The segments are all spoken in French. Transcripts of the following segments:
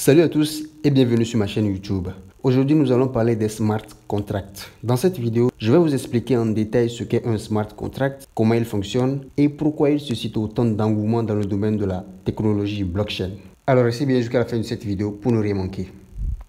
Salut à tous et bienvenue sur ma chaîne YouTube. Aujourd'hui, nous allons parler des smart contracts. Dans cette vidéo, je vais vous expliquer en détail ce qu'est un smart contract, comment il fonctionne et pourquoi il suscite autant d'engouement dans le domaine de la technologie blockchain. Alors restez bien jusqu'à la fin de cette vidéo pour ne rien manquer.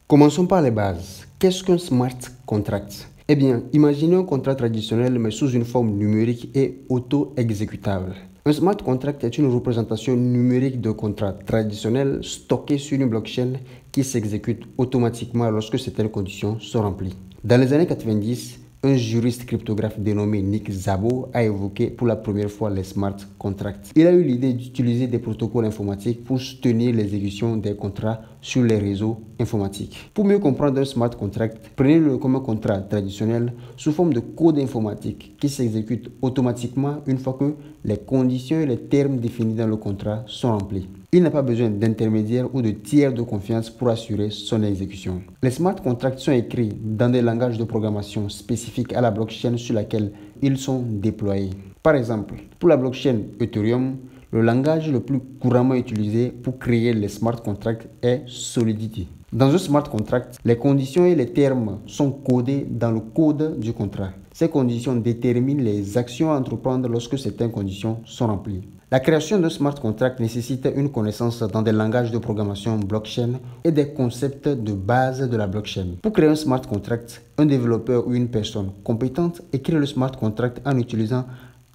Commençons par les bases. Qu'est-ce qu'un smart contract? Eh bien, imaginez un contrat traditionnel mais sous une forme numérique et auto-exécutable. Un smart contract est une représentation numérique de contrat traditionnel stocké sur une blockchain qui s'exécute automatiquement lorsque certaines conditions sont remplies. Dans les années 90, un juriste cryptographe dénommé Nick Szabo a évoqué pour la première fois les smart contracts. Il a eu l'idée d'utiliser des protocoles informatiques pour soutenir l'exécution des contrats sur les réseaux informatiques. Pour mieux comprendre un smart contract, prenez-le comme un contrat traditionnel sous forme de code informatique qui s'exécute automatiquement une fois que les conditions et les termes définis dans le contrat sont remplis. Il n'a pas besoin d'intermédiaires ou de tiers de confiance pour assurer son exécution. Les smart contracts sont écrits dans des langages de programmation spécifiques à la blockchain sur laquelle ils sont déployés. Par exemple, pour la blockchain Ethereum, le langage le plus couramment utilisé pour créer les smart contracts est Solidity. Dans un smart contract, les conditions et les termes sont codés dans le code du contrat. Ces conditions déterminent les actions à entreprendre lorsque certaines conditions sont remplies. La création d'un smart contract nécessite une connaissance dans des langages de programmation blockchain et des concepts de base de la blockchain. Pour créer un smart contract, un développeur ou une personne compétente écrit le smart contract en utilisant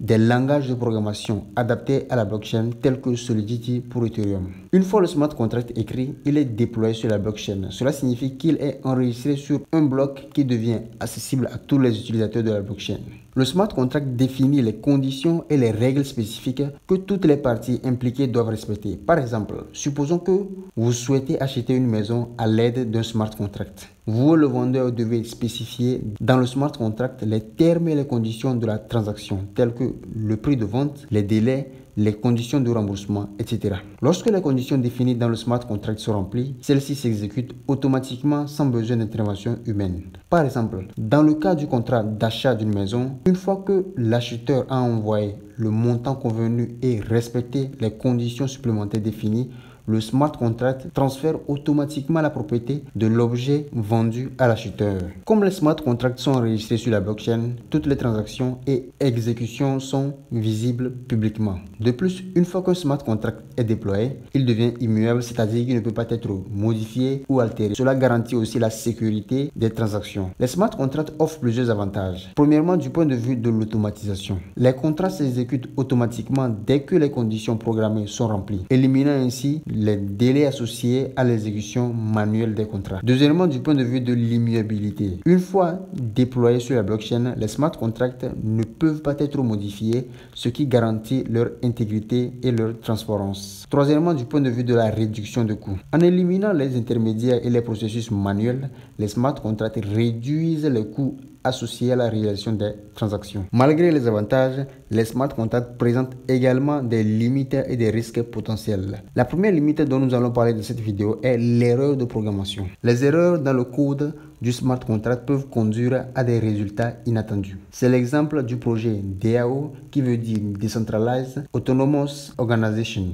des langages de programmation adaptés à la blockchain tels que Solidity pour Ethereum. Une fois le smart contract écrit, il est déployé sur la blockchain. Cela signifie qu'il est enregistré sur un bloc qui devient accessible à tous les utilisateurs de la blockchain. Le smart contract définit les conditions et les règles spécifiques que toutes les parties impliquées doivent respecter. Par exemple, supposons que vous souhaitez acheter une maison à l'aide d'un smart contract. Vous, le vendeur, devez spécifier dans le smart contract les termes et les conditions de la transaction, tels que le prix de vente, les délais, les conditions de remboursement, etc. Lorsque les conditions définies dans le smart contract sont remplies, celles-ci s'exécutent automatiquement sans besoin d'intervention humaine. Par exemple, dans le cas du contrat d'achat d'une maison, une fois que l'acheteur a envoyé le montant convenu et respecté les conditions supplémentaires définies, le smart contract transfère automatiquement la propriété de l'objet vendu à l'acheteur. Comme les smart contracts sont enregistrés sur la blockchain, toutes les transactions et exécutions sont visibles publiquement. De plus, une fois qu'un smart contract est déployé, il devient immuable, c'est-à-dire qu'il ne peut pas être modifié ou altéré. Cela garantit aussi la sécurité des transactions. Les smart contracts offrent plusieurs avantages. Premièrement, du point de vue de l'automatisation. Les contrats s'exécutent automatiquement dès que les conditions programmées sont remplies, éliminant ainsi les délais associés à l'exécution manuelle des contrats. Deuxièmement, du point de vue de l'immuabilité. Une fois déployés sur la blockchain, les smart contracts ne peuvent pas être modifiés, ce qui garantit leur intégrité et leur transparence. Troisièmement, du point de vue de la réduction de coûts. En éliminant les intermédiaires et les processus manuels, les smart contracts réduisent les coûts associés à la réalisation des transactions. Malgré les avantages, les smart contracts présentent également des limites et des risques potentiels. La première limite dont nous allons parler dans cette vidéo est l'erreur de programmation. Les erreurs dans le code du smart contract peuvent conduire à des résultats inattendus. C'est l'exemple du projet DAO qui veut dire Decentralized Autonomous Organization.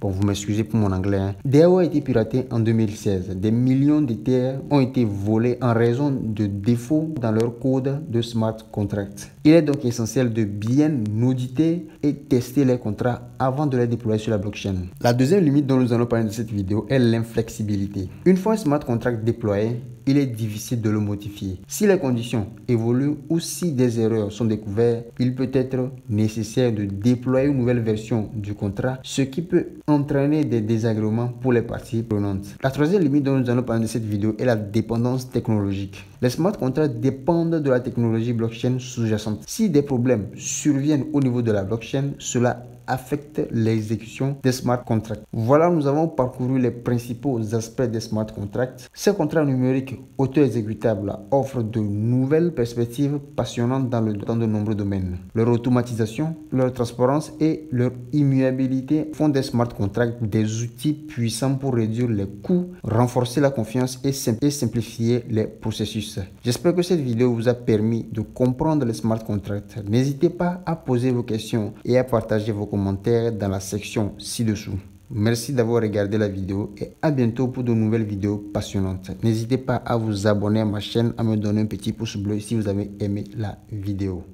Bon, vous m'excusez pour mon anglais. DAO a été piraté en 2016. Des millions d'Ethers ont été volés en raison de défauts dans leur code de smart contract. Il est donc essentiel de bien auditer et tester les contrats avant de les déployer sur la blockchain. La deuxième limite dont nous allons parler dans cette vidéo est l'inflexibilité. Une fois un smart contract déployé, il est difficile de le modifier. Si les conditions évoluent ou si des erreurs sont découvertes, il peut être nécessaire de déployer une nouvelle version du contrat, ce qui peut entraîner des désagréments pour les parties prenantes. La troisième limite dont nous allons parler dans cette vidéo est la dépendance technologique. Les smart contracts dépendent de la technologie blockchain sous-jacente. Si des problèmes surviennent au niveau de la blockchain, cela affecte l'exécution des smart contracts. Voilà, nous avons parcouru les principaux aspects des smart contracts. Ces contrats numériques auto-exécutables offrent de nouvelles perspectives passionnantes dans de nombreux domaines. Leur automatisation, leur transparence et leur immuabilité font des smart contracts des outils puissants pour réduire les coûts, renforcer la confiance et simplifier les processus. J'espère que cette vidéo vous a permis de comprendre les smart contracts. N'hésitez pas à poser vos questions et à partager vos commentaires dans la section ci-dessous. Merci d'avoir regardé la vidéo et à bientôt pour de nouvelles vidéos passionnantes. N'hésitez pas à vous abonner à ma chaîne, à me donner un petit pouce bleu si vous avez aimé la vidéo.